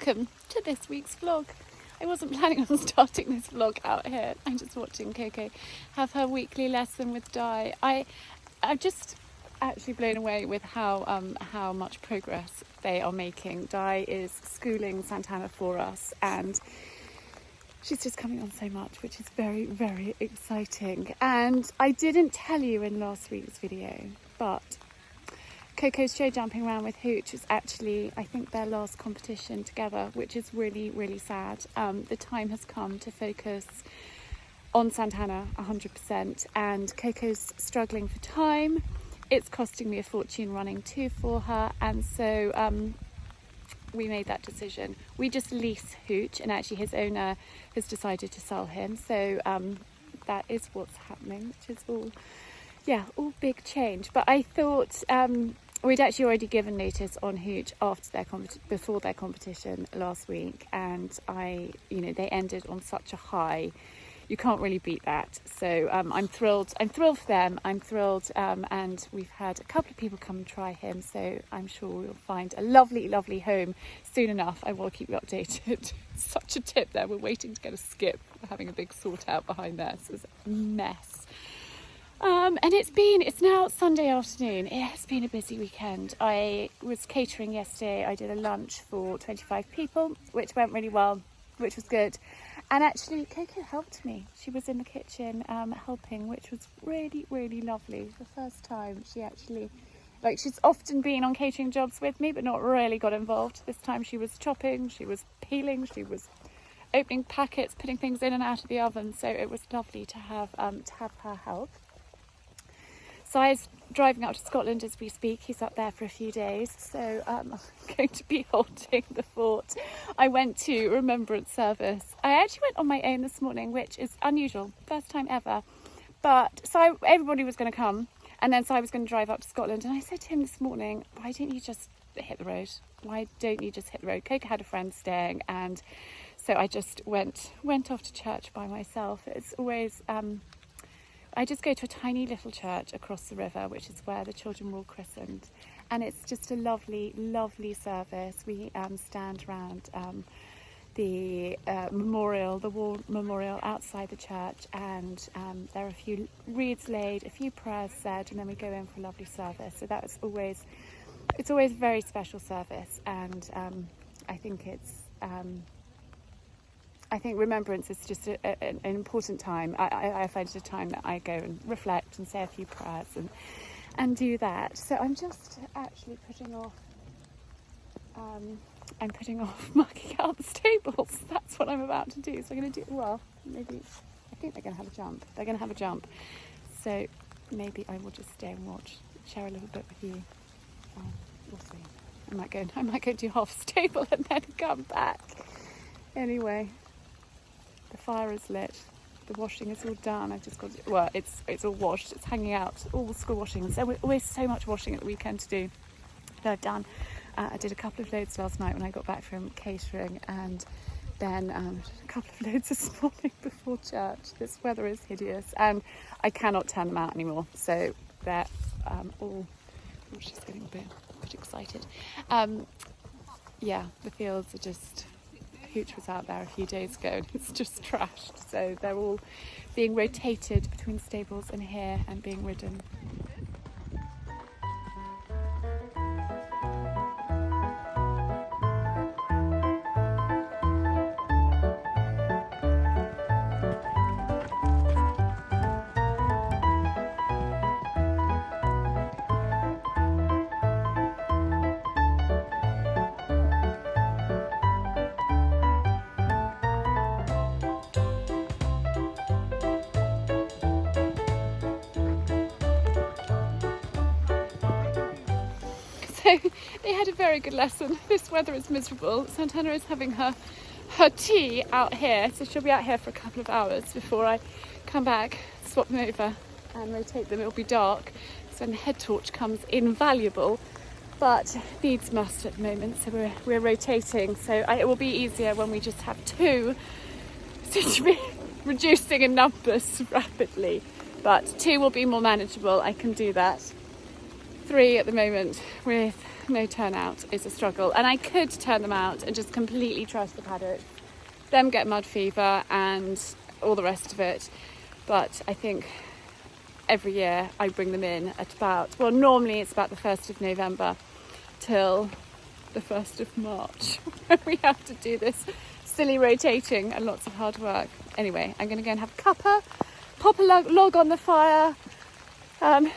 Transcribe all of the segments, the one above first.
welcome to this week's vlog. I wasn't planning on starting this vlog out here. I'm just watching Coco have her weekly lesson with Di. I'm just actually blown away with how much progress they are making. Di is schooling Santana for us and she's just coming on so much, which is very, very exciting. And I didn't tell you in last week's video, but Coco's show jumping around with Hooch is actually, I think, their last competition together, which is really, really sad. The time has come to focus on Santana 100%, and Coco's struggling for time. It's costing me a fortune running two for her, and so we made that decision. We just lease Hooch, and actually his owner has decided to sell him, so that is what's happening, which is all big change. But I thought we'd actually already given notice on Hooch after before their competition last week, and they ended on such a high. You can't really beat that. So I'm thrilled. I'm thrilled for them. I'm thrilled, and we've had a couple of people come and try him. So I'm sure we'll find a lovely, lovely home soon enough. I will keep you updated. Such a tip there. We're waiting to get a skip. We're having a big sort out behind there. So it's a mess. And it's now Sunday afternoon. It has been a busy weekend. I was catering yesterday. I did a lunch for 25 people, which went really well, which was good. And actually, Coco helped me. She was in the kitchen helping, which was really, really lovely. The first time she actually, she's often been on catering jobs with me, but not really got involved. This time she was chopping, she was peeling, she was opening packets, putting things in and out of the oven. So it was lovely to have her help. Si's driving up to Scotland as we speak. He's up there for a few days, so I'm going to be holding the fort. I went to remembrance service. I actually went on my own this morning, which is unusual, first time ever. But everybody was going to come, and then Si was going to drive up to Scotland. And I said to him this morning, why don't you just hit the road? Why don't you just hit the road? Coco had a friend staying, and so I just went off to church by myself. It's always I just go to a tiny little church across the river, which is where the children were all christened. And it's just a lovely, lovely service. We stand around the war memorial outside the church, and there are a few wreaths laid, a few prayers said, and then we go in for a lovely service. So it's always a very special service, and I think remembrance is just an important time. I find it a time that I go and reflect and say a few prayers and do that. So I'm just actually putting off marking out the stables. That's what I'm about to do. So I'm going to do, I think they're going to have a jump. They're going to have a jump. So maybe I will just stay and share a little bit with you. We'll see. I might go do half a stable and then come back. Anyway. The fire is lit. The washing is all done. I've just got it's all washed. It's hanging out. All the school washing. So always so much washing at the weekend to do that I've done. I did a couple of loads last night when I got back from catering, and then a couple of loads this morning before church. This weather is hideous, and I cannot turn them out anymore. So they're all. Oh, she's getting a bit excited. The fields are just. Hooch was out there a few days ago and it's just trashed, so they're all being rotated between stables and here and being ridden. So they had a very good lesson. This weather is miserable. Santana is having her tea out here, so she'll be out here for a couple of hours before I come back, swap them over and rotate them. It'll be dark, so when the head torch comes, invaluable, but needs must at the moment, so we're rotating. So it will be easier when we just have two, so to be reducing in numbers rapidly, but two will be more manageable. I can do that. 3 at the moment with no turnout is a struggle. And I could turn them out and just completely trash the paddock, them get mud fever and all the rest of it. But I think every year I bring them in at about, well, normally it's about the 1st of November till the 1st of March. We have to do this silly rotating and lots of hard work. Anyway, I'm going to go and have a cuppa, pop a log on the fire,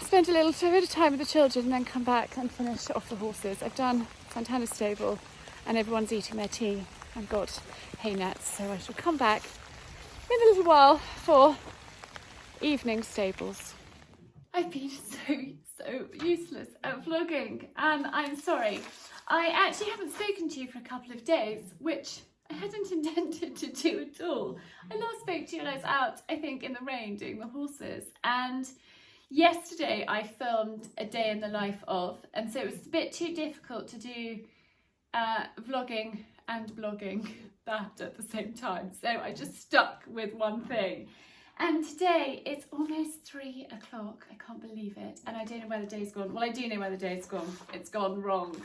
spend a little bit of time with the children and then come back and finish off the horses. I've done Santana's stable and everyone's eating their tea. I've got hay nets, so I shall come back in a little while for evening stables. I've been so useless at vlogging and I'm sorry. I actually haven't spoken to you for a couple of days, which I hadn't intended to do at all. I last spoke to you when I was out, I think, in the rain doing the horses. And yesterday I filmed a day in the life of, and so it was a bit too difficult to do vlogging and blogging that at the same time. So I just stuck with one thing. And today it's almost 3 o'clock. I can't believe it. And I don't know where the day's gone. Well, I do know where the day's gone. It's gone wrong.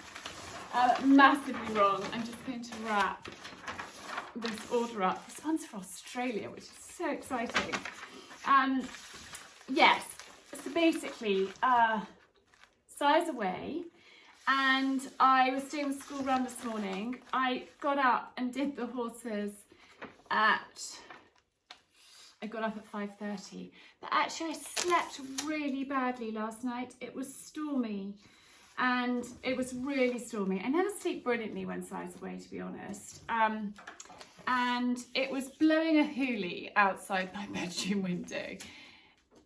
Massively wrong. I'm just going to wrap this order up. This one's for Australia, which is so exciting. Yes, so basically, size away. And I was doing the school run this morning. I got up and did the horses I got up at 5:30, but actually I slept really badly last night. It was stormy and it was really stormy. I never sleep brilliantly when size away, to be honest. And it was blowing a hoolie outside my bedroom window.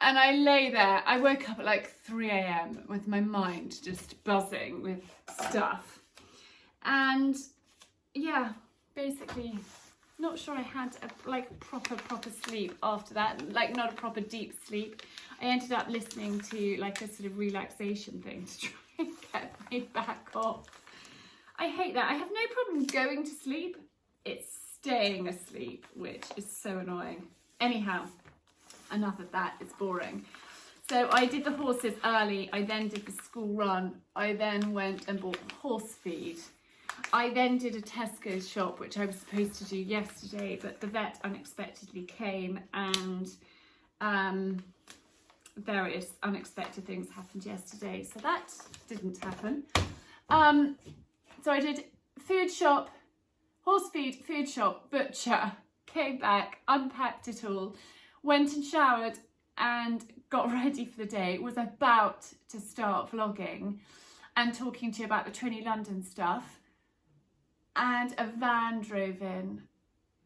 And I lay there, I woke up at like 3 a.m. with my mind just buzzing with stuff. And yeah, basically, not sure I had a like proper sleep after that, like not a proper deep sleep. I ended up listening to like a sort of relaxation thing to try and get me back off. I hate that. I have no problem going to sleep. It's staying asleep, which is so annoying. Anyhow, enough of that, it's boring. So I did the horses early, I then did the school run, I then went and bought horse feed. I then did a Tesco's shop, which I was supposed to do yesterday, but the vet unexpectedly came and various unexpected things happened yesterday, so that didn't happen. So I did food shop, horse feed, food shop, butcher, came back, unpacked it all, went and showered and got ready for the day, was about to start vlogging and talking to you about the Trinny London stuff. And a van drove in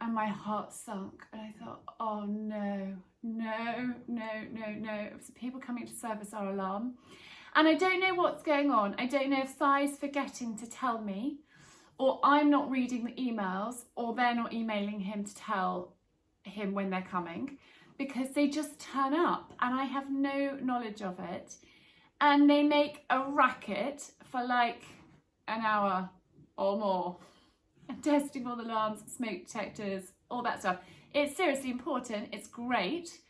and my heart sunk and I thought, oh no. It was people coming to service our alarm. And I don't know what's going on. I don't know if Sai's forgetting to tell me, or I'm not reading the emails, or they're not emailing him to tell him when they're coming, because they just turn up and I have no knowledge of it. And they make a racket for like an hour or more. And testing all the alarms, smoke detectors, all that stuff. It's seriously important, it's great.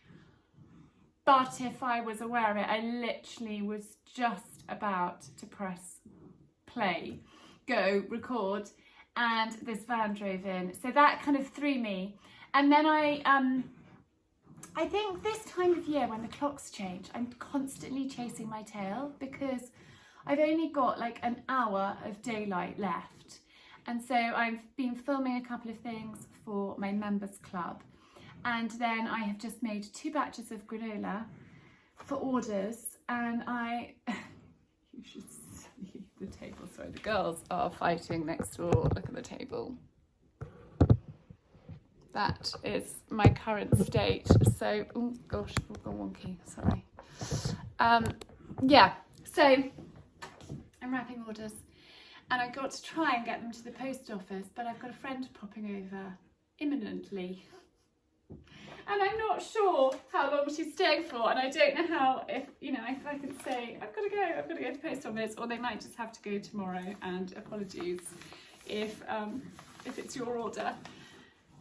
But if I was aware of it, I literally was just about to press play, go, record, and this van drove in. So that kind of threw me. And then I think this time of year when the clocks change, I'm constantly chasing my tail because I've only got like an hour of daylight left. And so I've been filming a couple of things for my members club. And then I have just made 2 batches of granola for orders. And you should see the table. Sorry, the girls are fighting next door. Look at the table. That is my current state. So, oh gosh, I've gone wonky, sorry. Yeah, so I'm wrapping orders. And I got to try and get them to the post office, but I've got a friend popping over imminently. And I'm not sure how long she's staying for, and I don't know how, if I can say, I've got to go to the post office, or they might just have to go tomorrow, and apologies if it's your order.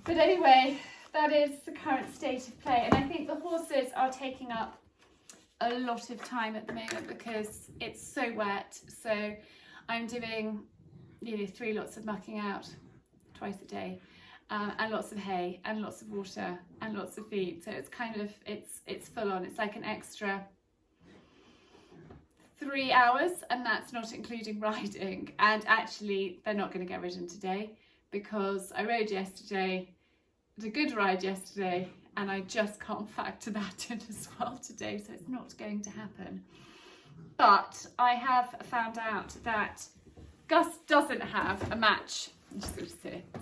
But anyway, that is the current state of play, and I think the horses are taking up a lot of time at the moment because it's so wet. So I'm doing 3 lots of mucking out twice a day, and lots of hay and lots of water and lots of feed. So it's kind of, it's full on. It's like an extra 3 hours, and that's not including riding. And actually they're not going to get ridden today because I rode yesterday, did a good ride yesterday, and I just can't factor that in as well today, so it's not going to happen. But I have found out that Gus doesn't have a match. I'm just going to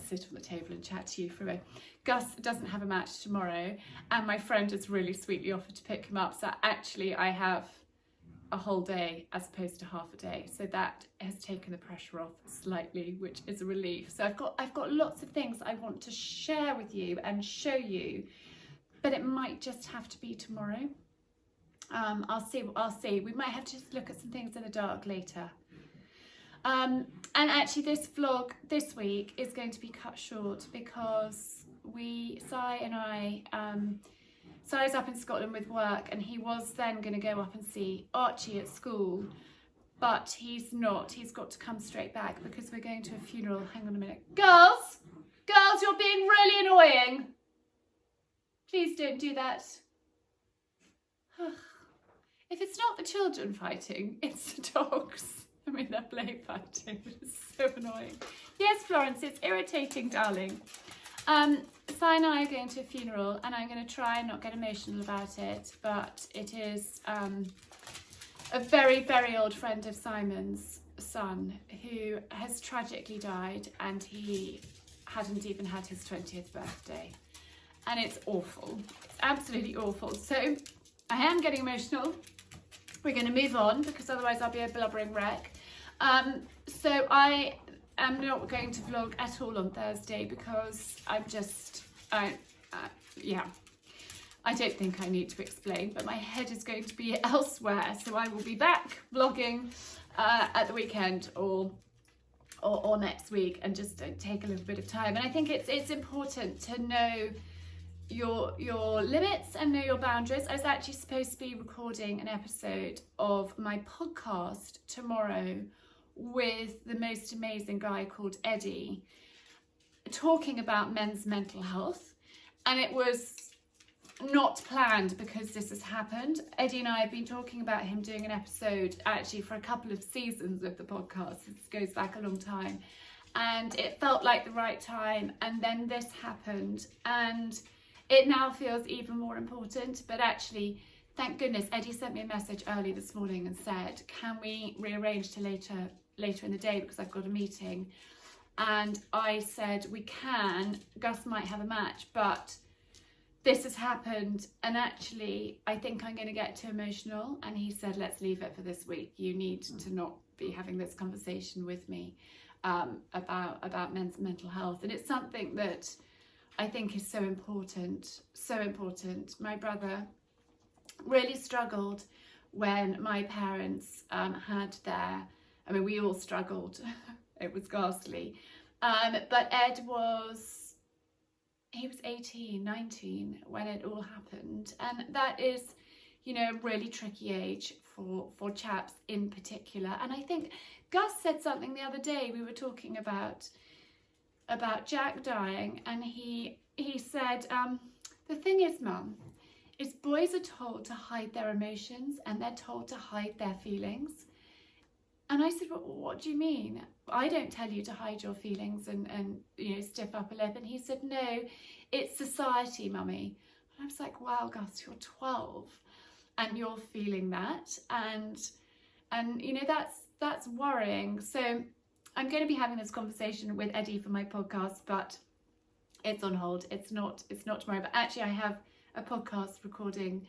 sit on the table and chat to you for a bit. Gus doesn't have a match tomorrow, and my friend has really sweetly offered to pick him up, so actually I have a whole day as opposed to half a day, so that has taken the pressure off slightly, which is a relief. So I've got lots of things I want to share with you and show you, but it might just have to be tomorrow. I'll see. We might have to just look at some things in the dark later. And actually this vlog this week is going to be cut short because Si's up in Scotland with work, and he was then going to go up and see Archie at school, but he's not. He's got to come straight back because we're going to a funeral. Hang on a minute. Girls, you're being really annoying. Please don't do that. If it's not the children fighting, it's the dogs. I mean, they're play fighting, but it's so annoying. Yes, Florence, it's irritating, darling. Si and I are going to a funeral, and I'm going to try and not get emotional about it, but it is a very, very old friend of Simon's son who has tragically died, and he hadn't even had his 20th birthday. And it's awful. It's absolutely awful. So I am getting emotional. We're going to move on because otherwise I'll be a blubbering wreck. So I am not going to vlog at all on Thursday because I'm just, yeah, I don't think I need to explain, but my head is going to be elsewhere. So I will be back vlogging at the weekend or next week, and just take a little bit of time. And I think it's important to know your limits and know your boundaries. I was actually supposed to be recording an episode of my podcast tomorrow with the most amazing guy called Eddie, talking about men's mental health, and it was not planned because this has happened. Eddie and I have been talking about him doing an episode actually for a couple of seasons of the podcast. This goes back a long time, and it felt like the right time, and then this happened, and it now feels even more important. But actually, thank goodness, Eddie sent me a message early this morning and said, can we rearrange to later in the day because I've got a meeting? And I said, we can. Gus might have a match, but this has happened, and actually I think I'm going to get too emotional. And he said, let's leave it for this week. You need to not be having this conversation with me about men's mental health. And it's something that I think is so important, so important. My brother really struggled when my parents had their, I mean, we all struggled. It was ghastly. But Ed he was 18, 19 when it all happened. And that is, you know, a really tricky age for chaps in particular. And I think Gus said something the other day. We were talking about Jack dying, and he said, the thing is, Mum, is boys are told to hide their emotions, and they're told to hide their feelings. And I said, well, what do you mean? I don't tell you to hide your feelings and you know, stiff upper lip. And he said, no, it's society, Mummy. And I was like, wow, Gus, you're 12 and you're feeling that, and you know, that's worrying. So I'm going to be having this conversation with Eddie for my podcast, but it's on hold. It's not tomorrow. But actually, I have a podcast recording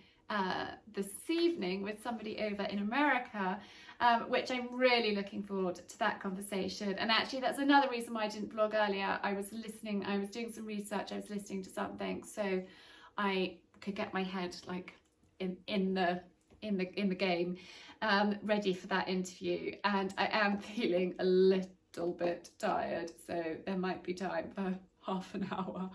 this evening with somebody over in America, which I'm really looking forward to that conversation. And actually, that's another reason why I didn't vlog earlier. I was doing some research, I was listening to something, so I could get my head like in the game, ready for that interview. And I am feeling a little bit tired, so there might be time for half an hour.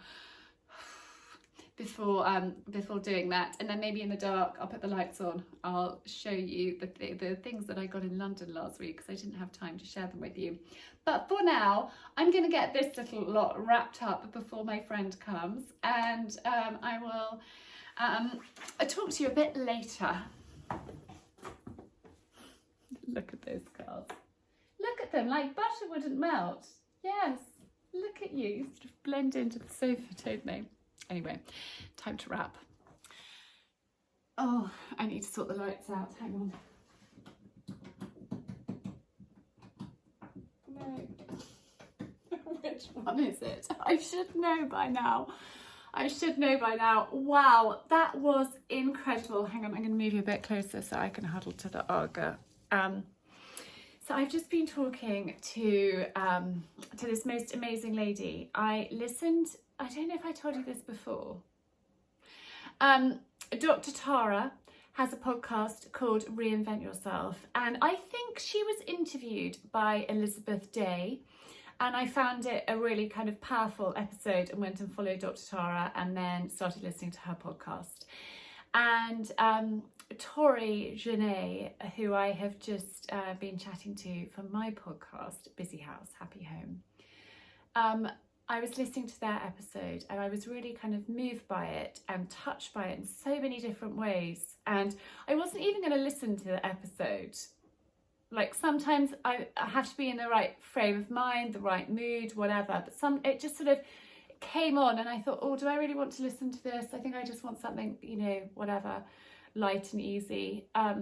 before doing that, and then maybe in the dark I'll put the lights on. I'll show you the things that I got in London last week because I didn't have time to share them with you. But for now, I'm going to get this little lot wrapped up before my friend comes, and I will talk to you a bit later. Look at those cars. Look at them, like butter wouldn't melt. Yes, look at you, sort of blend into the sofa, don't they? Anyway, time to wrap. Oh, I need to sort the lights out. Hang on. No. Which one is it? I should know by now. Wow, that was incredible. Hang on, I'm going to move you a bit closer so I can huddle to the Arga. So I've just been talking to this most amazing lady. I listened. I don't know if I told you this before. Dr. Tara has a podcast called Reinvent Yourself, and I think she was interviewed by Elizabeth Day, and I found it a really kind of powerful episode and went and followed Dr. Tara and then started listening to her podcast. And Tori Janae, who I have just been chatting to for my podcast, Busy House, Happy Home, I was listening to their episode and I was really kind of moved by it and touched by it in so many different ways. And I wasn't even going to listen to the episode. Like sometimes I have to be in the right frame of mind, the right mood, whatever. But it just sort of came on and I thought, oh, do I really want to listen to this? I think I just want something, you know, whatever, light and easy. I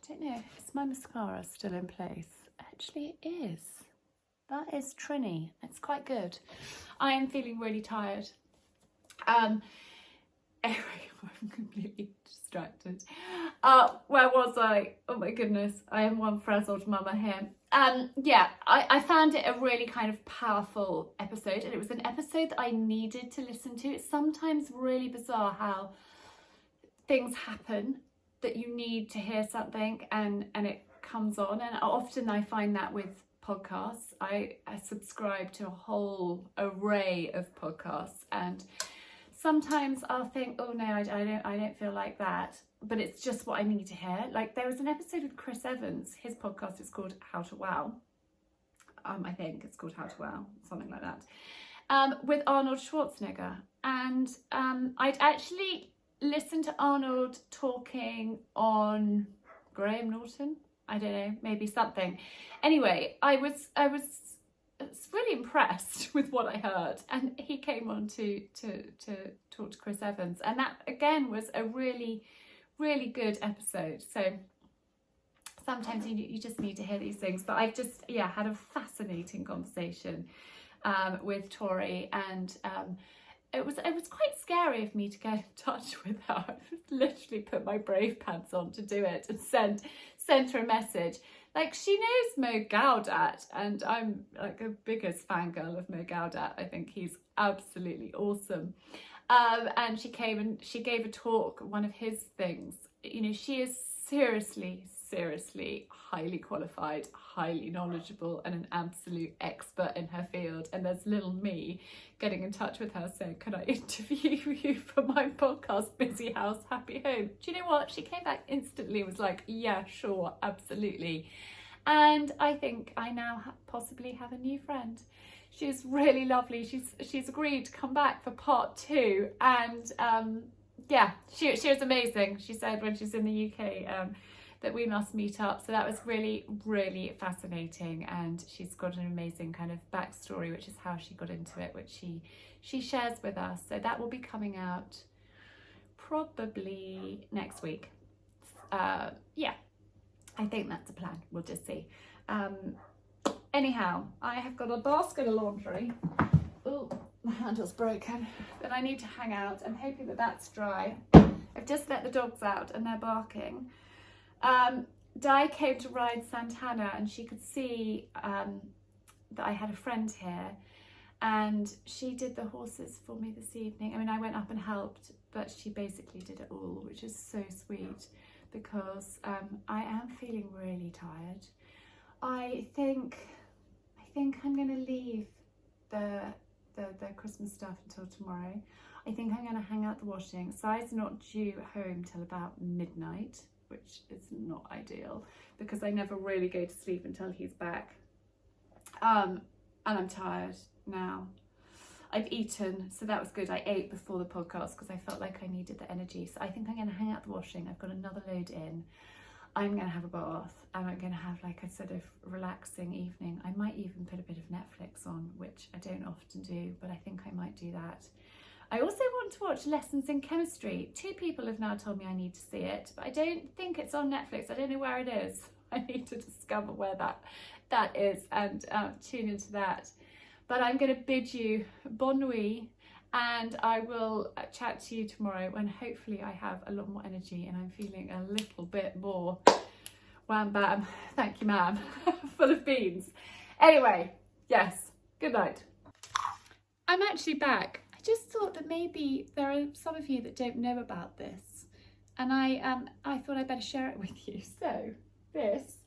don't know, is my mascara still in place? Actually it is. That is Trinny. It's quite good. I am feeling really tired. Anyway, I'm completely distracted. Where was I? Oh my goodness, I am one frazzled mama here. Yeah, I found it a really kind of powerful episode, and it was an episode that I needed to listen to. It's sometimes really bizarre how things happen that you need to hear something and it comes on, and often I find that with podcasts. I subscribe to a whole array of podcasts, and sometimes I'll think, oh no, I don't feel like that, but it's just what I need to hear. Like there was an episode with Chris Evans. His podcast is called How to Wow. I think it's called How to Wow, something like that. With Arnold Schwarzenegger, and I'd actually listened to Arnold talking on Graham Norton. I don't know, maybe something. Anyway, I was really impressed with what I heard, and he came on to talk to Chris Evans, and that again was a really, really good episode. So sometimes you just need to hear these things. But I've just had a fascinating conversation with Tori, and it was quite scary of me to get in touch with her. I literally put my brave pants on to do it and sent her a message. Like, she knows Mo Gaudat, and I'm like a biggest fangirl of Mo Gaudat. I think he's absolutely awesome. And she came and she gave a talk, one of his things. You know, she is seriously highly qualified, highly knowledgeable, and an absolute expert in her field. And there's little me getting in touch with her saying, can I interview you for my podcast, Busy House, Happy Home? Do you know what? She came back instantly and was like, yeah, sure, absolutely. And I think I now possibly have a new friend. She's really lovely. She's agreed to come back for part 2, and yeah, she was amazing. She said when she's in the UK that we must meet up. So that was really, really fascinating, and she's got an amazing kind of backstory, which is how she got into it, which she shares with us. So that will be coming out probably next week. Yeah, I think that's a plan. We'll just see. Anyhow, I have got a basket of laundry. Oh, my handle's broken, that I need to hang out. I'm hoping that that's dry. I've just let the dogs out and they're barking. Di came to ride Santana, and she could see that I had a friend here, and she did the horses for me this evening. I mean, I went up and helped, but she basically did it all, which is so sweet, because I am feeling really tired. I think I'm going to leave the the Christmas stuff until tomorrow. I think I'm going to hang out the washing. Si's not due home till about midnight, which is not ideal because I never really go to sleep until he's back. And I'm tired now. I've eaten, so that was good. I ate before the podcast because I felt like I needed the energy. So I think I'm going to hang out the washing. I've got another load in. I'm going to have a bath and I'm going to have like a sort of relaxing evening. I might even put a bit of Netflix on, which I don't often do, but I think I might do that. I also want to watch Lessons in Chemistry. 2 people have now told me I need to see it, but I don't think it's on Netflix. I don't know where it is. I need to discover where that is and tune into that. But I'm going to bid you bon nuit, and I will chat to you tomorrow when hopefully I have a lot more energy and I'm feeling a little bit more wham bam, thank you ma'am, full of beans. Anyway, yes, good night. I'm actually back. I just thought that maybe there are some of you that don't know about this, and I thought I'd better share it with you. So this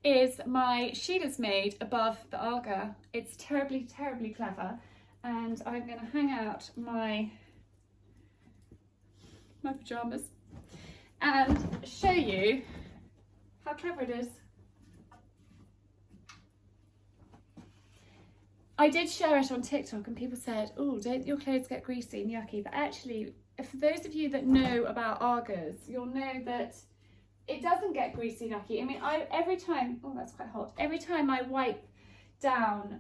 is my Sheila's made above the Aga. It's terribly, terribly clever. And I'm going to hang out my pyjamas and show you how clever it is. I did share it on TikTok and people said, oh, don't your clothes get greasy and yucky? But actually, for those of you that know about Agas, you'll know that it doesn't get greasy and yucky. I mean, every time, oh, that's quite hot. Every time I wipe down,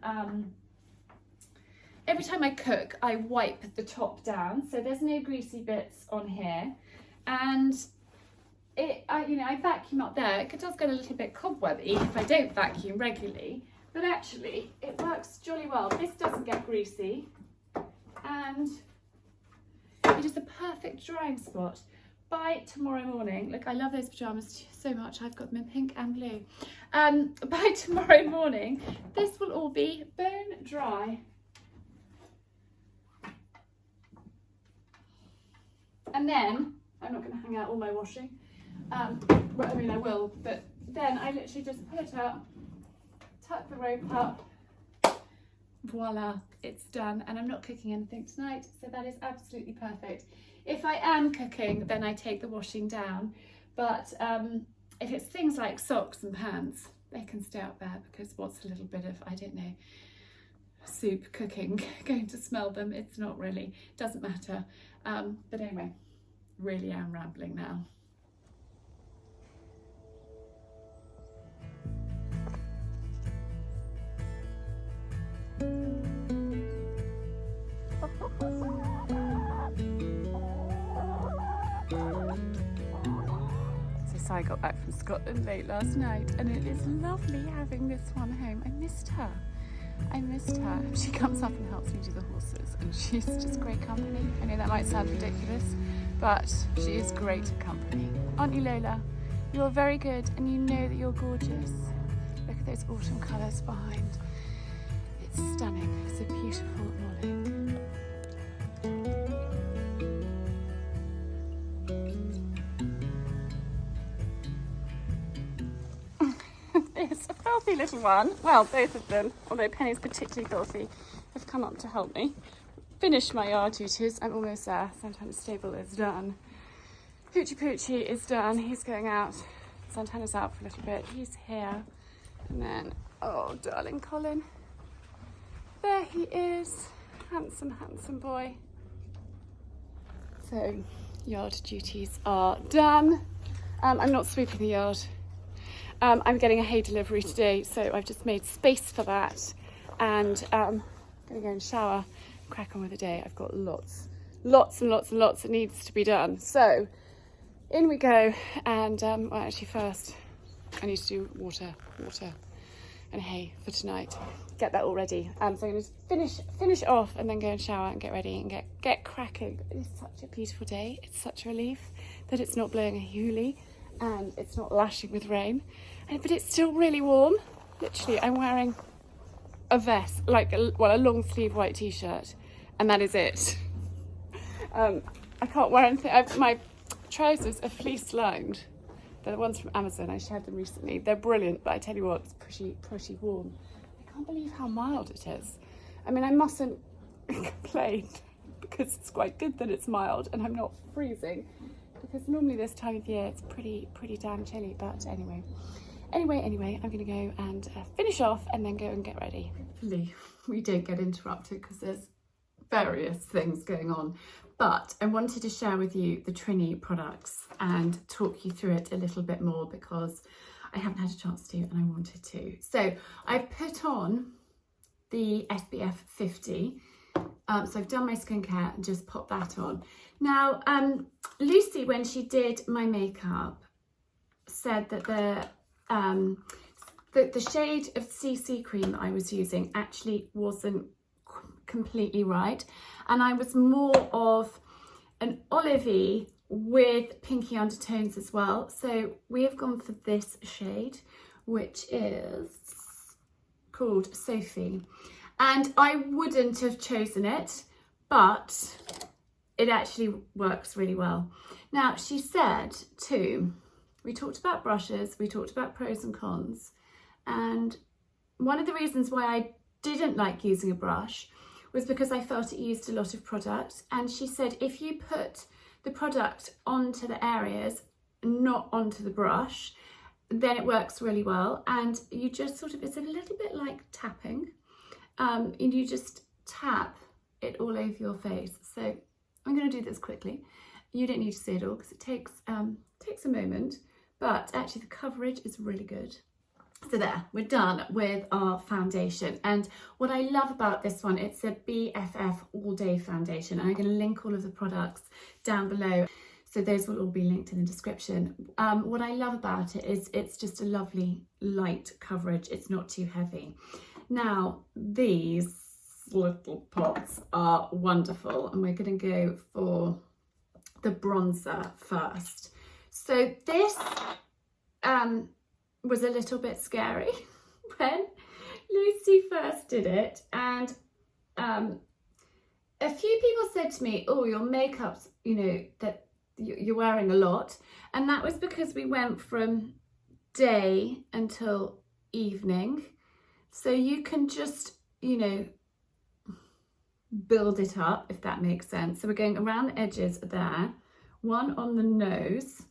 every time I cook, I wipe the top down, so there's no greasy bits on here. And I vacuum up there. It does get a little bit cobwebby if I don't vacuum regularly, but actually it works jolly well. This doesn't get greasy, and it is a perfect drying spot. By tomorrow morning, look, I love those pyjamas so much. I've got them in pink and blue. By tomorrow morning, this will all be bone dry. And then, I'm not going to hang out all my washing. Well, I mean, I will, but then I literally just pull it out, tuck the rope up, voila, it's done. And I'm not cooking anything tonight, so that is absolutely perfect. If I am cooking, then I take the washing down. But if it's things like socks and pants, they can stay up there because what's a little bit of, I don't know, soup cooking going to smell them? It's not really, doesn't matter. But anyway, really am rambling now. So I got back from Scotland late last night, and it is lovely having this one home. I missed her. She comes up and helps me do the horses, and she's just great company. I know that might sound ridiculous, but she is great company. Aren't you, Lola? You're very good, and you know that you're gorgeous. Look at those autumn colours behind. It's stunning. It's a beautiful morning. It's a filthy little one. Well, both of them, although Penny's particularly filthy, have come up to help me finish my yard duties. I'm almost there. Santana's stable is done. Hoochie Poochie is done. He's going out. Santana's out for a little bit. He's here. And then, oh, darling Colin. There he is. Handsome, handsome boy. So, yard duties are done. I'm not sweeping the yard. I'm getting a hay delivery today, so I've just made space for that, and I'm going to go and shower, crack on with the day. I've got lots that needs to be done. So in we go, and well, actually first I need to do water and hay for tonight. Get that all ready. So I'm going to finish off and then go and shower and get ready and get cracking. It's such a beautiful day. It's such a relief that it's not blowing a hoolie and it's not lashing with rain, but it's still really warm. Literally, I'm wearing a vest, like a long sleeve white t-shirt, and that is it. I can't wear anything. My trousers are fleece lined. They're the ones from Amazon. I shared them recently. They're brilliant, but I tell you what, it's pretty warm. I can't believe how mild it is. I mean, I mustn't complain because it's quite good that it's mild and I'm not freezing, because normally this time of year it's pretty damn chilly. But anyway, I'm going to go and finish off and then go and get ready. Hopefully we don't get interrupted because there's various things going on, but I wanted to share with you the Trinny products and talk you through it a little bit more because I haven't had a chance to and I wanted to. So I've put on the SPF 50. So I've done my skincare and just popped that on. Now, Lucy, when she did my makeup, said that the shade of CC cream that I was using actually wasn't completely right, and I was more of an olivey with pinky undertones as well. So we have gone for this shade, which is called Sophie, and I wouldn't have chosen it, but it actually works really well. Now, she said too, we talked about brushes, we talked about pros and cons, and one of the reasons why I didn't like using a brush was because I felt it used a lot of product. And she said if you put the product onto the areas, not onto the brush, then it works really well. And you just sort of, it's a little bit like tapping, and you just tap it all over your face. So I'm going to do this quickly. You don't need to see it all because it takes a moment, but actually the coverage is really good. So there, we're done with our foundation. And what I love about this one, it's a BFF all day foundation. And I'm going to link all of the products down below, so those will all be linked in the description. What I love about it is it's just a lovely light coverage. It's not too heavy. Now, these little pots are wonderful, and we're going to go for the bronzer first. So this was a little bit scary when Lucy first did it, and a few people said to me, oh, your makeup's, that you're wearing a lot, and that was because we went from day until evening, so you can just build it up, if that makes sense. So we're going around the edges there, one on the nose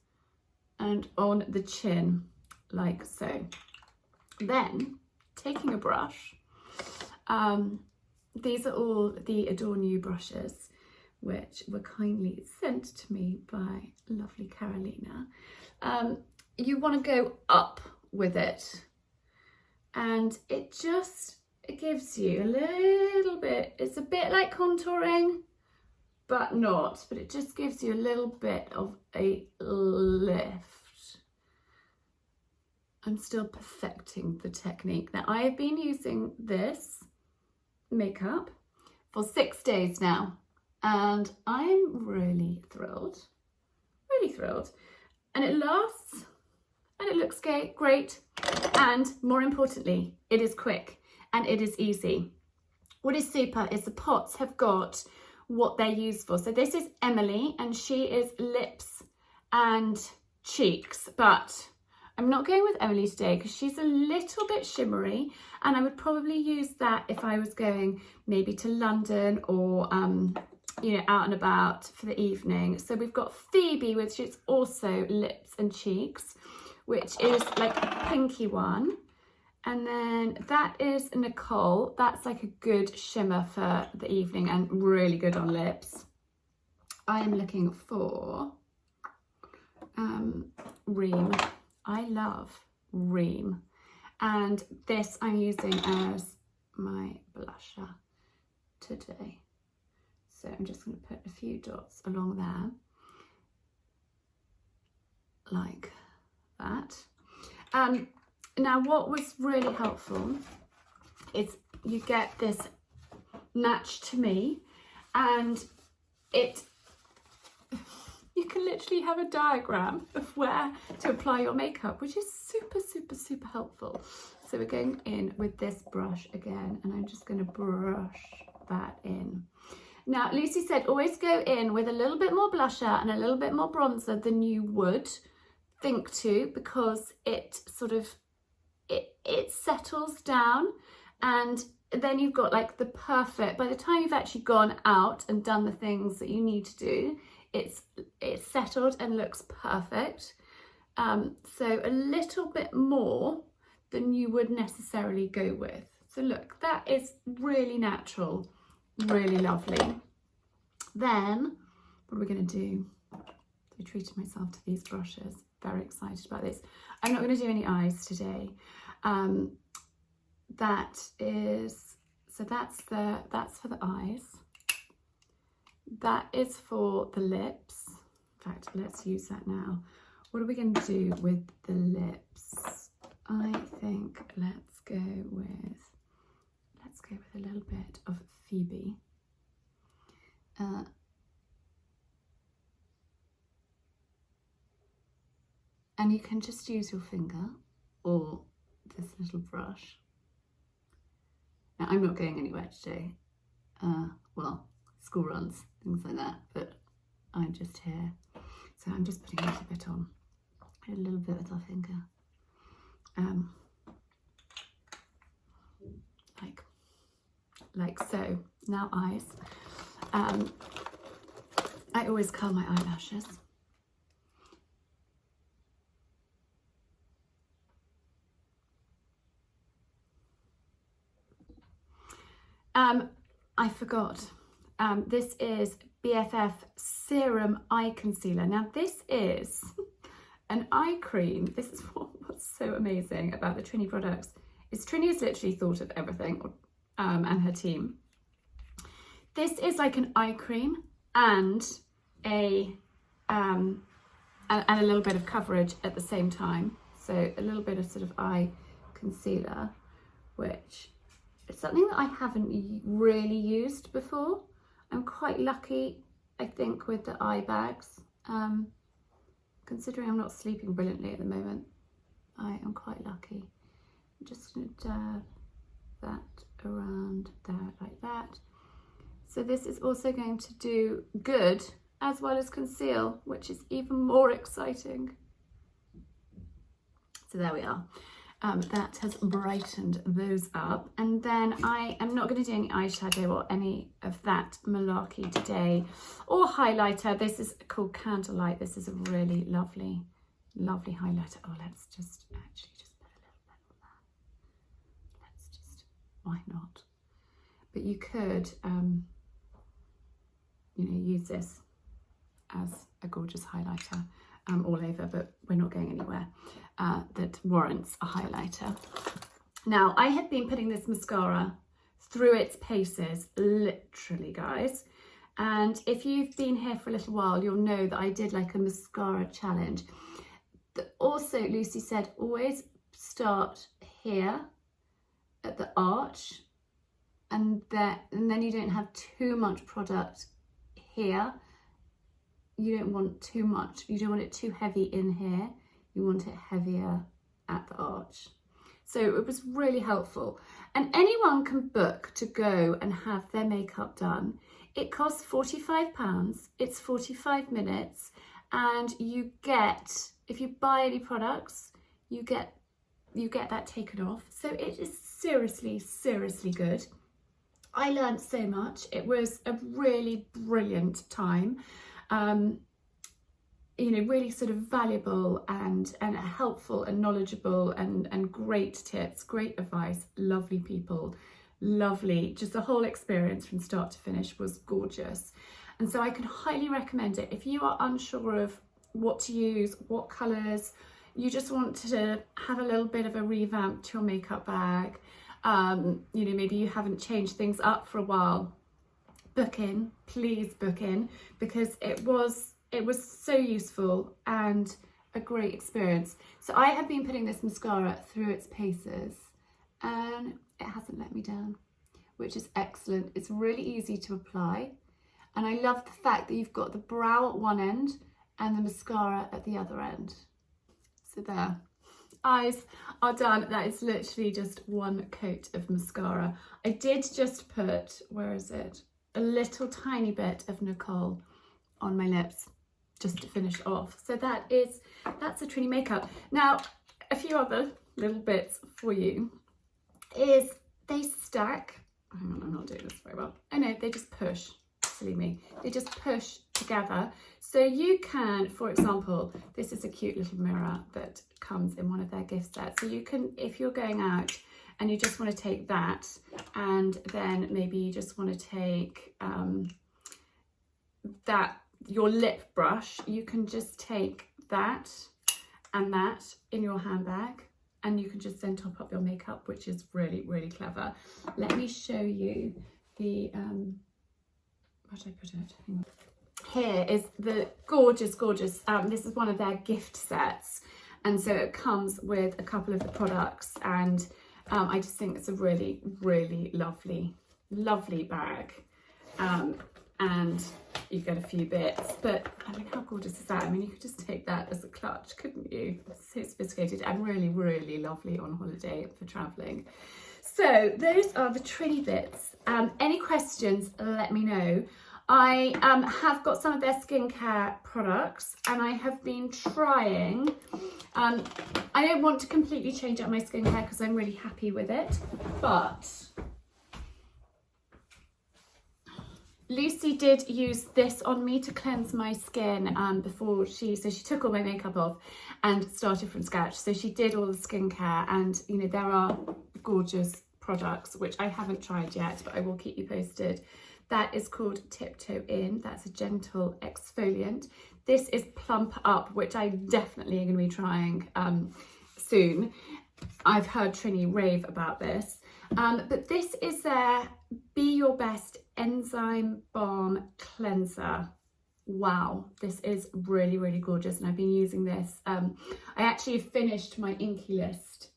and on the chin, like so. Then taking a brush, these are all the Adorn You brushes, which were kindly sent to me by lovely Carolina. You want to go up with it, and it gives you a little bit, it's a bit like contouring, but not, but it just gives you a little bit of a lift. I'm still perfecting the technique. Now, I have been using this makeup for 6 days now, and I'm really thrilled, and it lasts, and it looks great, and more importantly, it is quick and it is easy. What is super is the pots have got what they're used for. So this is Emily, and she is lips and cheeks, but I'm not going with Emily today because she's a little bit shimmery, and I would probably use that if I was going maybe to London or out and about for the evening. So we've got Phoebe, which is also lips and cheeks, which is like a pinky one. And then that is Nicole. That's like a good shimmer for the evening and really good on lips. I am looking for Ream. I love Ream. And this I'm using as my blusher today. So I'm just going to put a few dots along there, like that. Now, what was really helpful is you get this match to me, and you can literally have a diagram of where to apply your makeup, which is super helpful. So we're going in with this brush again, and I'm just going to brush that in. Now, Lucy said always go in with a little bit more blusher and a little bit more bronzer than you would think to, because it sort of it settles down, and then you've got like the perfect, by the time you've actually gone out and done the things that you need to do, it's settled and looks perfect. So a little bit more than you would necessarily go with. So look, that is really natural, really lovely. Then what are we going to do? I treated myself to these brushes. Very excited about this. I'm not going to do any eyes today. That is, so that's for the eyes. That is for the lips. In fact, let's use that now. What are we going to do with the lips? I think let's go with a little bit of Phoebe. And you can just use your finger or this little brush. Now, I'm not going anywhere today. Well, school runs, things like that, but I'm just here. So I'm just putting a little bit on, a little bit with our finger. Like so. Now eyes. I always curl my eyelashes. I forgot. This is BFF Serum Eye Concealer. Now this is an eye cream. This is what's so amazing about the Trinny products. Is Trinny has literally thought of everything, and her team. This is like an eye cream and a little bit of coverage at the same time. So a little bit of sort of eye concealer, which is something that I haven't really used before. I'm quite lucky, I think, with the eye bags. Considering I'm not sleeping brilliantly at the moment, I am quite lucky. I'm just going to dab that around there like that. So this is also going to do good as well as conceal, which is even more exciting. So there we are. That has brightened those up. And then I am not going to do any eyeshadow or any of that malarkey today, or highlighter. This is called Candlelight. This is a really lovely, lovely highlighter. Oh, let's just actually just put a little bit on that. Let's just, why not? But you could, you know, use this as a gorgeous highlighter all over, but we're not going anywhere that warrants a highlighter. Now, I have been putting this mascara through its paces, literally, guys. And if you've been here for a little while, you'll know that I did like a mascara challenge. Also, Lucy said, always start here at the arch, and then you don't have too much product here. You don't want too much. You don't want it too heavy in here. You want it heavier at the arch. So it was really helpful. And anyone can book to go and have their makeup done. It costs £45. It's 45 minutes. And you get, if you buy any products, you get that taken off. So it is seriously, seriously good. I learned so much. It was a really brilliant time. You know, really sort of valuable and helpful and knowledgeable and great tips, great advice, lovely people, lovely, just the whole experience from start to finish was gorgeous. And so I can highly recommend it. If you are unsure of what to use, what colours, you just want to have a little bit of a revamp to your makeup bag, you know, maybe you haven't changed things up for a while, book in, please book in, because it was so useful and a great experience. So I have been putting this mascara through its paces and it hasn't let me down, which is excellent. It's really easy to apply. And I love the fact that you've got the brow at one end and the mascara at the other end. So there, eyes are done. That is literally just one coat of mascara. I did just put, where is it? A little tiny bit of Nicole on my lips just to finish off. So that's a Trinny makeup. Now, a few other little bits for you is they stack hang on, I'm not doing this very well. Oh no, they just push, silly me. They just push together. So you can, for example, this is a cute little mirror that comes in one of their gift sets. So you can, if you're going out and you just want to take that, and then maybe you just want to take your lip brush, you can just take that and that in your handbag, and you can just then top up your makeup, which is really, really clever. Let me show you the, where did I put it? Hang on. Here is the gorgeous, gorgeous, this is one of their gift sets. And so it comes with a couple of the products, and I just think it's a really, really lovely, lovely bag. And you get a few bits, but I mean, how gorgeous is that? I mean, you could just take that as a clutch, couldn't you? It's so sophisticated and really, really lovely on holiday for traveling. So those are the Trinny bits. Any questions, let me know. I have got some of their skincare products, and I have been trying. I don't want to completely change up my skincare because I'm really happy with it, but Lucy did use this on me to cleanse my skin before she took all my makeup off and started from scratch. So she did all the skincare, and you know, there are gorgeous products which I haven't tried yet, but I will keep you posted. That is called Tiptoe In. That's a gentle exfoliant. This is Plump Up, which I definitely am going to be trying soon. I've heard Trinny rave about this. But this is their Be Your Best Enzyme Balm Cleanser. Wow, this is really, really gorgeous, and I've been using this. I actually finished my Inky List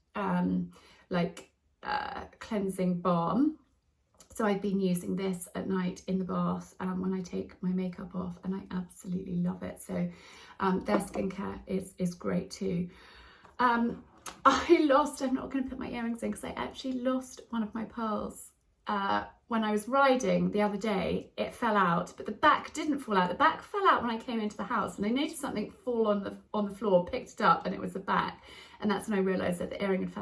cleansing balm. So I've been using this at night in the bath when I take my makeup off, and I absolutely love it. So their skincare is great too. I'm not going to put my earrings in because I actually lost one of my pearls when I was riding the other day. It fell out, but the back didn't fall out. The back fell out when I came into the house, and I noticed something fall on the floor, picked it up, and it was the back. And that's when I realised that the earring had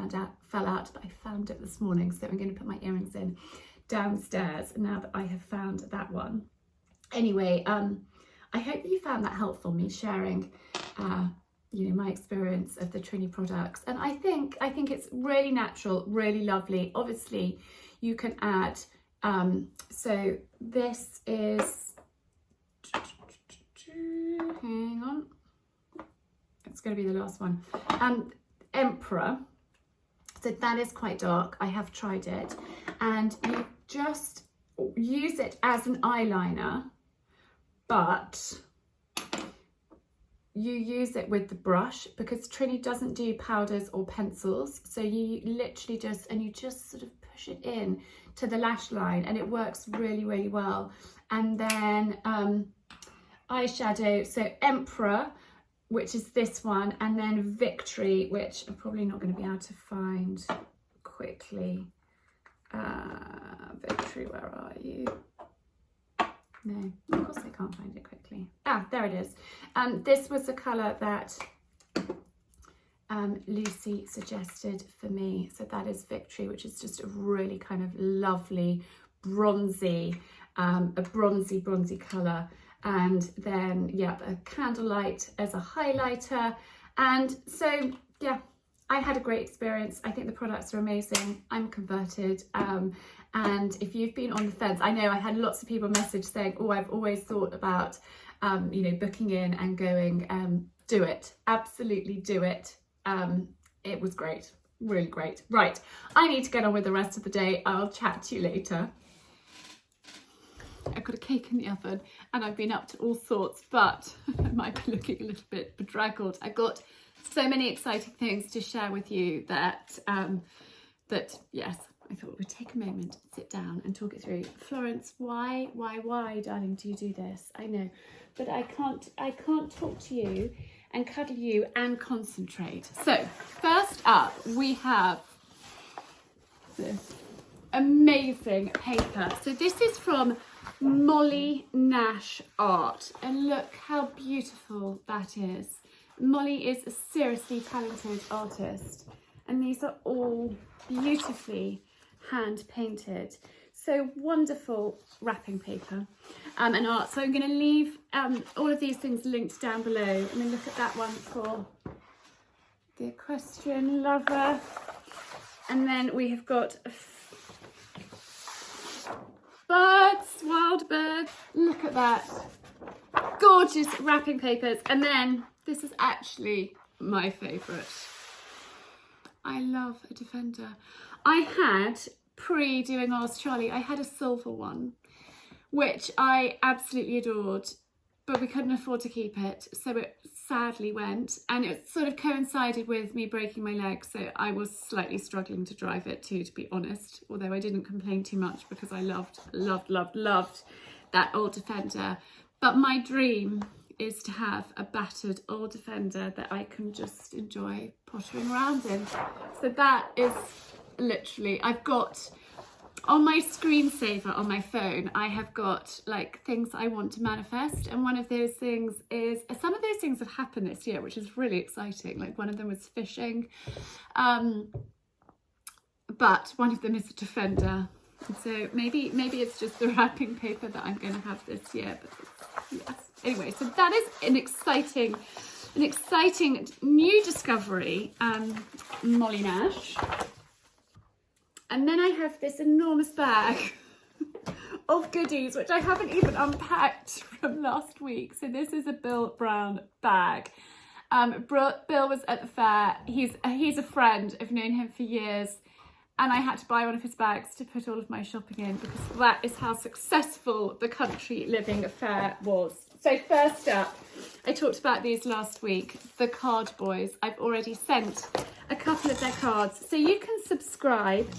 fell out, but I found it this morning. So I'm going to put my earrings in downstairs now that I have found that one. Anyway, I hope that you found that helpful, me sharing you know, my experience of the Trinny products. And I think it's really natural, really lovely. Obviously you can add so this is, hang on, it's going to be the last one, Emperor. So that is quite dark. I have tried it, and you just use it as an eyeliner, but you use it with the brush because Trinny doesn't do powders or pencils. So you literally just sort of push it in to the lash line, and it works really, really well. And then eyeshadow, so Emperor, which is this one, and then Victory, which I'm probably not going to be able to find quickly. Victory, where are you? No, of course I can't find it quickly. Ah, there it is. This was the colour that Lucy suggested for me. So that is Victory, which is just a really kind of lovely bronzy, a bronzy colour. And then, yeah, a Candlelight as a highlighter. And so, yeah, I had a great experience. I think the products are amazing. I'm converted. And if you've been on the fence, I know I had lots of people message saying, oh, I've always thought about, you know, booking in and going, do it. Absolutely do it. It was great. Really great. Right. I need to get on with the rest of the day. I'll chat to you later. I've got a cake in the oven and I've been up to all sorts, but I might be looking a little bit bedraggled. I've got so many exciting things to share with you that, yes, I thought we'd take a moment, sit down and talk it through. Florence, why, darling, do you do this? I know, but I can't talk to you and cuddle you and concentrate. So first up, we have this amazing paper. So this is from Molly Nash Art, and look how beautiful that is. Molly is a seriously talented artist, and these are all beautifully hand painted. so wonderful wrapping paper and art. So I'm going to leave all of these things linked down below. I mean, look at that one for the equestrian lover. And then we have got birds, wild birds. Look at that. Gorgeous wrapping papers. And then this is actually my favourite. I love a Defender. I had, pre-doing Ours Charlie, I had a silver one, which I absolutely adored, but we couldn't afford to keep it, so it sadly went, and it sort of coincided with me breaking my leg, so I was slightly struggling to drive it too, to be honest, although I didn't complain too much because I loved that old Defender. But my dream is to have a battered old Defender that I can just enjoy pottering around in. So that is literally, I've got on my screensaver on my phone, I have got like things I want to manifest, and one of those things is, some of those things have happened this year, which is really exciting. Like one of them was fishing, but one of them is a Defender. So maybe it's just the wrapping paper that I'm going to have this year. But yes. Anyway, so that is an exciting new discovery. Molly Nash. And then I have this enormous bag of goodies, which I haven't even unpacked from last week. So this is a Bill Brown bag. Bill was at the fair. He's a friend. I've known him for years. And I had to buy one of his bags to put all of my shopping in, because that is how successful the Country Living Fair was. So first up, I talked about these last week, the Card Boys. I've already sent a couple of their cards, so you can subscribe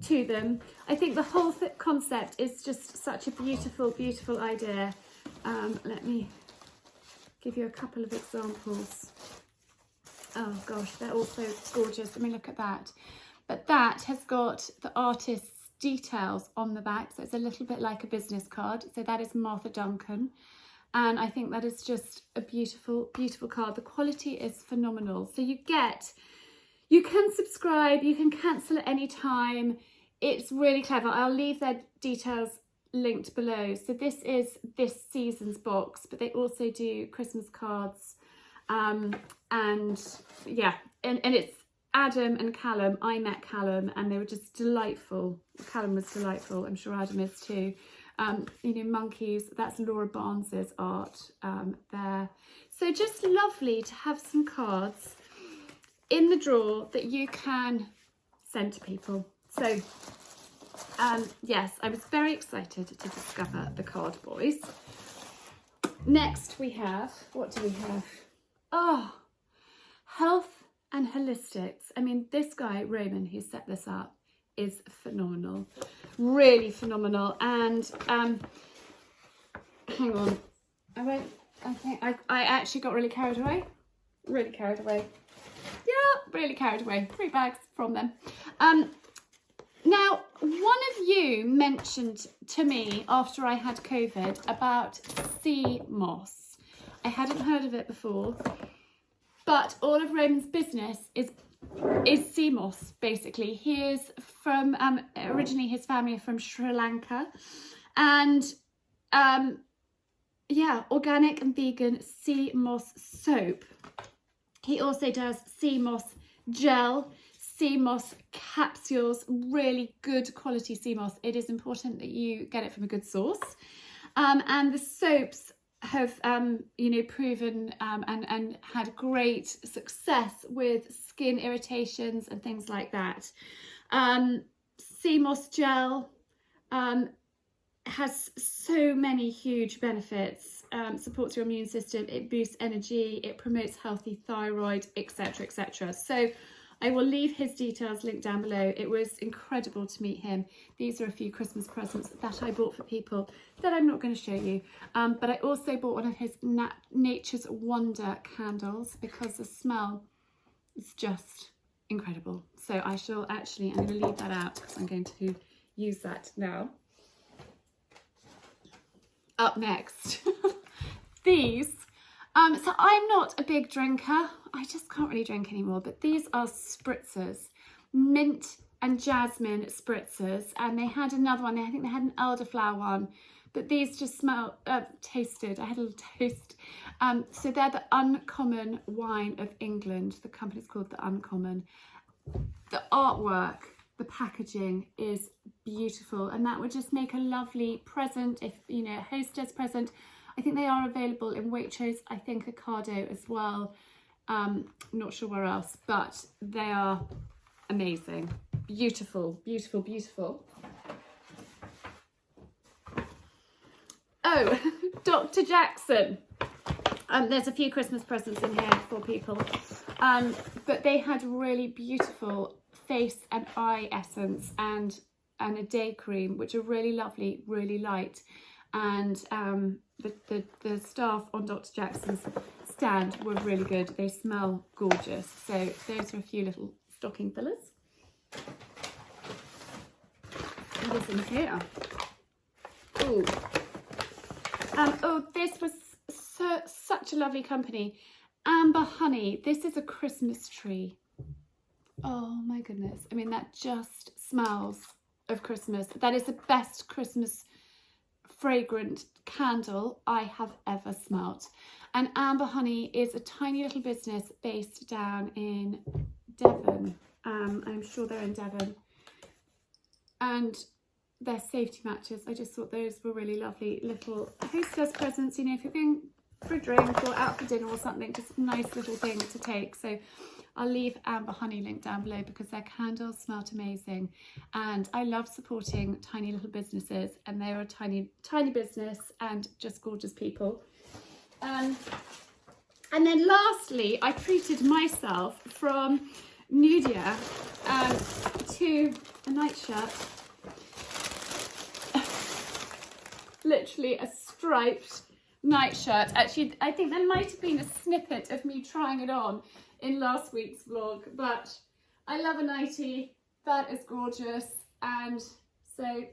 to them. I think the whole concept is just such a beautiful, beautiful idea. Let me give you a couple of examples. Oh gosh, they're all so gorgeous. I mean, look at that. But that has got the artist's details on the back, so it's a little bit like a business card. So that is Martha Duncan, and I think that is just a beautiful, beautiful card. The quality is phenomenal. So you can subscribe, you can cancel at any time. It's really clever. I'll leave their details linked below. So this is this season's box, but they also do Christmas cards, and yeah, and it's Adam and Callum. I met Callum and they were just delightful. Callum was delightful. I'm sure Adam is too. You know, monkeys, that's Laura Barnes's art there. So just lovely to have some cards in the drawer that you can send to people. So yes, I was very excited to discover the Card Boys. Next we have, what do we have? Oh, Health and Holistics. I mean, this guy, Roman, who set this up, is phenomenal. Really phenomenal. And hang on. I actually got really carried away. Really carried away. Yeah, really carried away. 3 bags from them. Now, one of you mentioned to me after I had COVID about sea moss. I hadn't heard of it before. But all of Roman's business is sea moss, basically. He is from, originally his family are from Sri Lanka. And yeah, organic and vegan sea moss soap. He also does sea moss gel, sea moss capsules, really good quality sea moss. It is important that you get it from a good source. And the soaps have you know, proven and had great success with skin irritations and things like that. Sea moss gel has so many huge benefits. Supports your immune system, it boosts energy, it promotes healthy thyroid, etc, etc. So I will leave his details linked down below. It was incredible to meet him. These are a few Christmas presents that I bought for people that I'm not going to show you. But I also bought one of his Nature's Wonder candles because the smell is just incredible. So I shall actually, I'm going to leave that out because I'm going to use that now. Up next, these. So I'm not a big drinker. I just can't really drink anymore, but these are spritzers, mint and jasmine spritzers, and they had another one. I think they had an elderflower one, but these just smell, tasted. I had a little taste. So they're the Uncommon Wine of England. The company's called the Uncommon. The artwork, the packaging is beautiful, and that would just make a lovely present if, you know, a hostess present. I think they are available in Waitrose, I think Ocado as well. Not sure where else, but they are amazing. Beautiful, beautiful, beautiful. Oh, Dr. Jackson. There's a few Christmas presents in here for people. But they had really beautiful face and eye essence and a day cream, which are really lovely, really light. And the staff on Dr. Jackson's stand were really good. They smell gorgeous. So those are a few little stocking fillers. What is in here? Ooh. Oh, this was such a lovely company. Amber Honey. This is a Christmas tree. Oh my goodness. I mean, that just smells of Christmas. That is the best Christmas fragrant candle I have ever smelt. And Amber Honey is a tiny little business based down in Devon. I'm sure they're in Devon. And their safety matches, I just thought those were really lovely little hostess presents, you know, if you're going for a drink or out for dinner or something, just a nice little thing to take. So I'll leave Amber Honey link down below because their candles smelt amazing, and I love supporting tiny little businesses, and they are a tiny business and just gorgeous people. And then lastly, I treated myself from Nudia to a nightshirt. Literally a striped nightshirt. Actually, I think there might have been a snippet of me trying it on in last week's vlog, but I love a nightie. That is gorgeous. And so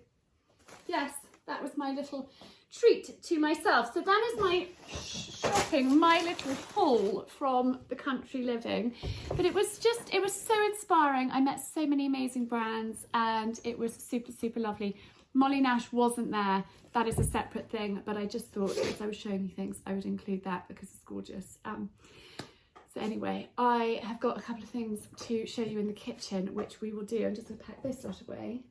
yes, that was my little treat to myself. So that is my shopping, my little haul from the country living. But it was so inspiring. I met so many amazing brands, and it was super lovely. Molly Nash wasn't there. That is a separate thing, but I just thought as I was showing you things, I would include that because it's gorgeous. So anyway, I have got a couple of things to show you in the kitchen, which we will do. I'm just going to pack this lot away.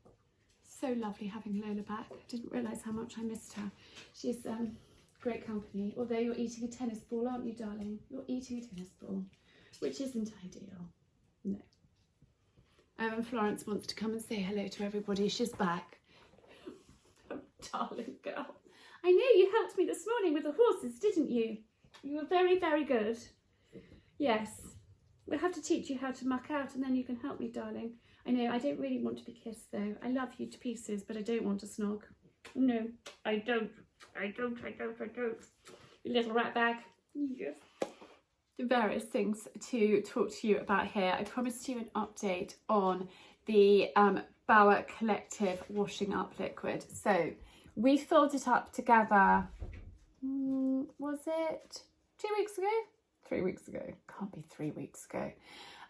So lovely having Lola back. I didn't realise how much I missed her. She's great company. Although you're eating a tennis ball, aren't you, darling? You're eating a tennis ball, which isn't ideal. No. And Florence wants to come and say hello to everybody. She's back. Darling girl. I know you helped me this morning with the horses, didn't you? You were very good. Yes. We'll have to teach you how to muck out, and then you can help me, darling. I know, I don't really want to be kissed though. I love you to pieces, but I don't want to snog. No, I don't. You little rat bag. Yes. Various things to talk to you about here. I promised you an update on the Bauer Collective washing up liquid. So we filled it up together, was it 2 weeks ago? 3 weeks ago. Can't be 3 weeks ago.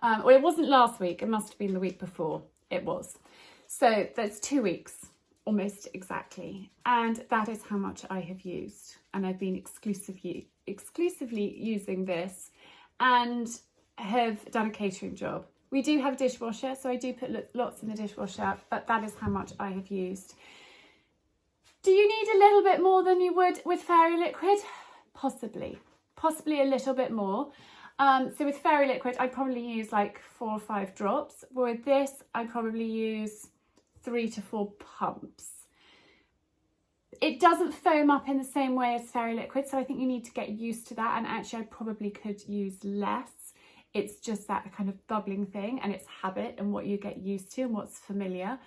Well, it wasn't last week. It must have been the week before. It was. So that's 2 weeks, almost exactly. And that is how much I have used. And I've been exclusively using this, and have done a catering job. We do have a dishwasher, so I do put lots in the dishwasher, but that is how much I have used. Do you need a little bit more than you would with fairy liquid? Possibly a little bit more. So with fairy liquid, I probably use like 4 or 5 drops. With this, I probably use 3 to 4 pumps. It doesn't foam up in the same way as fairy liquid, so I think you need to get used to that. And actually, I probably could use less. It's just that kind of bubbling thing, and it's habit and what you get used to and what's familiar.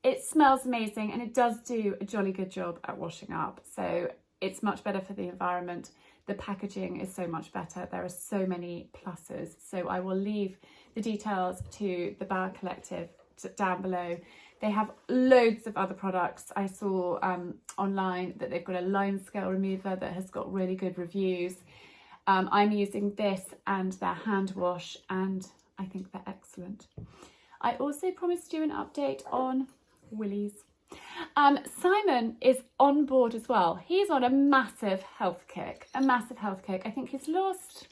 It smells amazing, and it does do a jolly good job at washing up. So it's much better for the environment. The packaging is so much better. There are so many pluses. So I will leave the details to the Bauer Collective down below. They have loads of other products. I saw online that they've got a line scale remover that has got really good reviews. I'm using this and their hand wash, and I think they're excellent. I also promised you an update on Willie's. Simon is on board as well. He's on a massive health kick, I think he's lost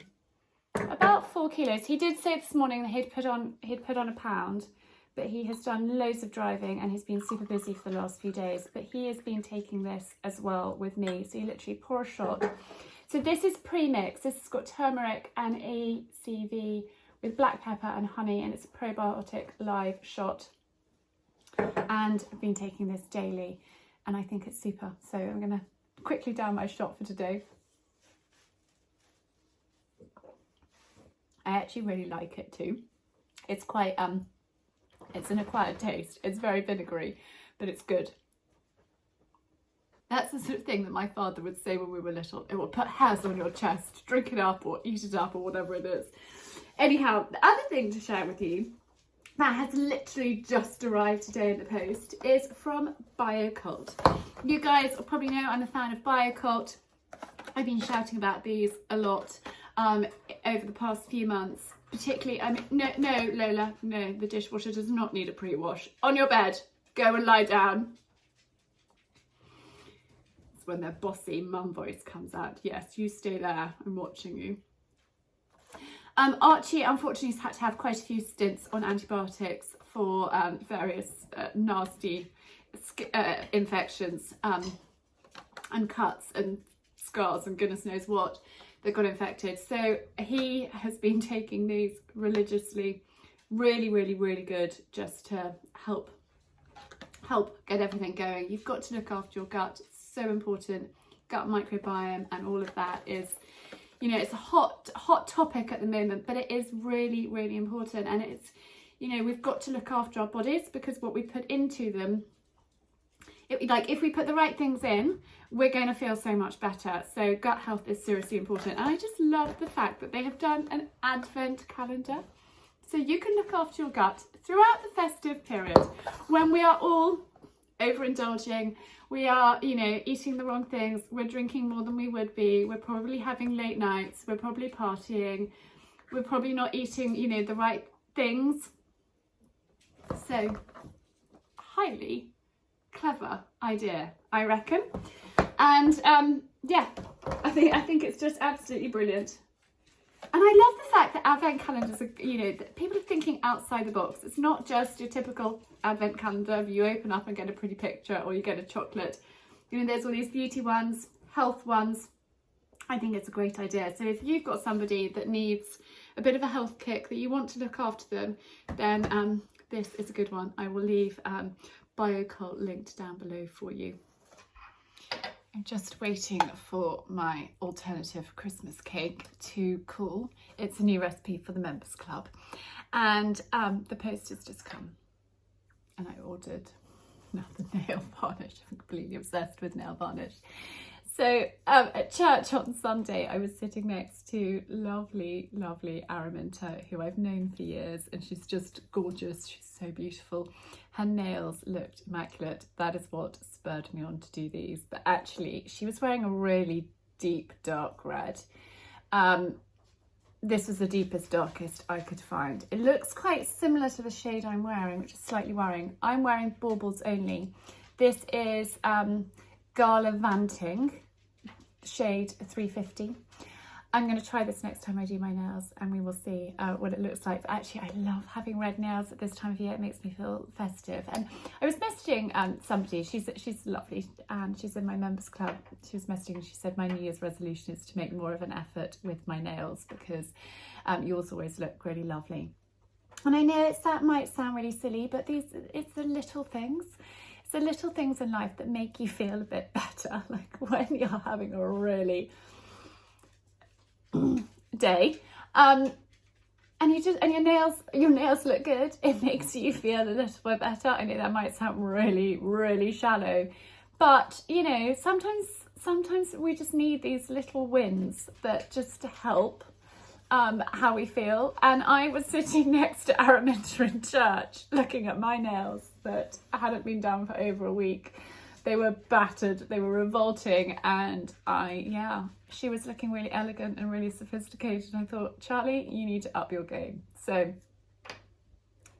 about 4 kilos. He did say this morning that he'd put on a pound, but he has done loads of driving and he's been super busy for the last few days. But he has been taking this as well with me. So you literally pour a shot. So this is pre-mix. This has got turmeric and ACV with black pepper and honey, and it's a probiotic live shot. And I've been taking this daily and I think it's super. So I'm going to quickly down my shot for today. I actually really like it too. It's quite, it's an acquired taste. It's very vinegary, but it's good. That's the sort of thing that my father would say when we were little. It will put hairs on your chest, drink it up or eat it up or whatever it is. Anyhow, the other thing to share with you that has literally just arrived today in the post is from BioCult. You guys will probably know I'm a fan of BioCult. I've been shouting about these a lot over the past few months. Particularly, no, Lola, no, the dishwasher does not need a pre-wash. On your bed, go and lie down. It's when their bossy mum voice comes out. Yes, you stay there, I'm watching you. Archie unfortunately has had to have quite a few stints on antibiotics for various nasty infections and cuts and scars and goodness knows what that got infected. So he has been taking these religiously, really good, just to help get everything going. You've got to look after your gut. It's so important. Gut microbiome and all of that is, you know, it's a hot topic at the moment, but it is really important. And it's, you know, we've got to look after our bodies because what we put into them, like if we put the right things in, we're going to feel so much better. So gut health is seriously important. And I just love the fact that they have done an advent calendar. So you can look after your gut throughout the festive period when we are all overindulging. We are, you know, eating the wrong things. We're drinking more than we would be. We're probably having late nights. We're probably partying. We're probably not eating, you know, the right things. So highly clever idea, I reckon. And yeah, I think it's just absolutely brilliant. And I love the fact that advent calendars are, you know, that people are thinking outside the box. It's not just your typical advent calendar. You open up and get a pretty picture or you get a chocolate. You know, there's all these beauty ones, health ones. I think it's a great idea. So if you've got somebody that needs a bit of a health kick, that you want to look after them, then this is a good one. I will leave BioCult linked down below for you. I'm just waiting for my alternative Christmas cake to cool. It's a new recipe for the members club, and the post has just come, and I ordered the nail varnish. I'm completely obsessed with nail varnish. So at church on Sunday, I was sitting next to lovely Araminta, who I've known for years, and she's just gorgeous. She's so beautiful. Her nails looked immaculate. That is what spurred me on to do these. But actually, she was wearing a really deep, dark red. This was the deepest, darkest I could find. It looks quite similar to the shade I'm wearing, which is slightly worrying. I'm wearing baubles only. This is Gallivanting, shade 350. I'm going to try this next time I do my nails and we will see what it looks like. But actually, I love having red nails at this time of year. It makes me feel festive. And I was messaging somebody, she's lovely and she's in my members club. She was messaging and she said my New Year's resolution is to make more of an effort with my nails because yours always look really lovely. And I know that might sound really silly, but it's the little things. It's the little things in life that make you feel a bit better. Like when you're having a really day and your nails look good, it makes you feel a little bit better. I know that might sound really shallow, but you know, sometimes we just need these little wins that just help how we feel. And I was sitting next to Araminta in church looking at my nails that hadn't been done for over a week. They were battered, they were revolting, and she was looking really elegant and really sophisticated. And I thought, Charlie, you need to up your game. So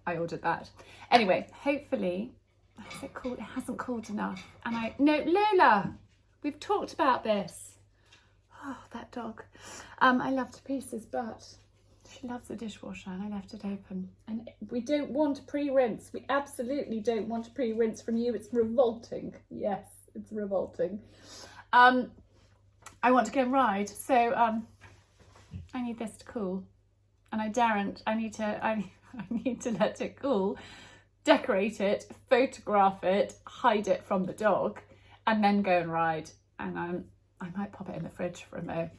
I ordered that. Anyway, hopefully, is it cool? It hasn't cooled enough. And no, Lola, we've talked about this. Oh, that dog. I love to pieces, but she loves the dishwasher and I left it open. And we don't want a pre-rinse. We absolutely don't want a pre-rinse from you. It's revolting. Yes, it's revolting. I want to go and ride, so I need this to cool. And I daren't. I need to let it cool, decorate it, photograph it, hide it from the dog, and then go and ride. And I might pop it in the fridge for a mo.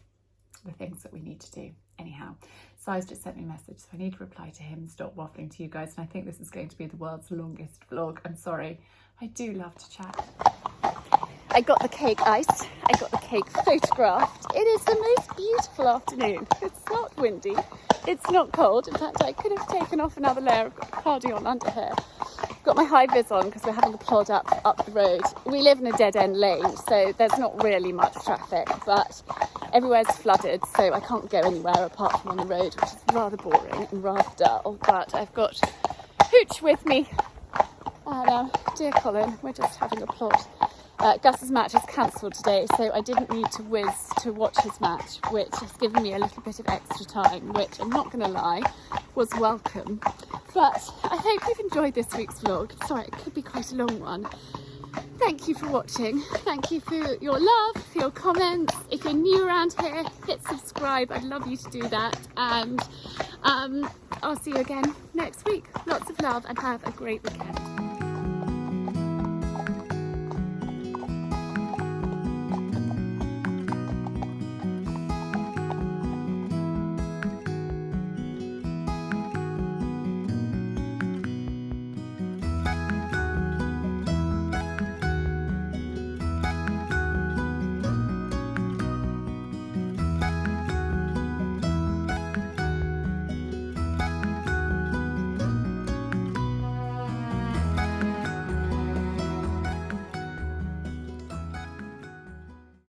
The things that we need to do. Anyhow, Si's just sent me a message, so I need to reply to him and stop waffling to you guys. And I think this is going to be the world's longest vlog. I'm sorry. I do love to chat. I got the cake iced. I got the cake photographed. It is the most beautiful afternoon. It's not windy. It's not cold. In fact, I could have taken off another layer of cardigan under here. Got my high vis on because we're having a plod up the road. We live in a dead end lane, so there's not really much traffic, but everywhere's flooded, so I can't go anywhere apart from on the road, which is rather boring and rather dull. But I've got Hooch with me. And dear Colin, we're just having a plod. Gus's match is cancelled today, so I didn't need to whiz to watch his match, which has given me a little bit of extra time, which I'm not going to lie, was welcome. But I hope you've enjoyed this week's vlog. Sorry, it could be quite a long one. Thank you for watching. Thank you for your love, for your comments. If you're new around here, hit subscribe. I'd love you to do that. And I'll see you again next week. Lots of love and have a great weekend.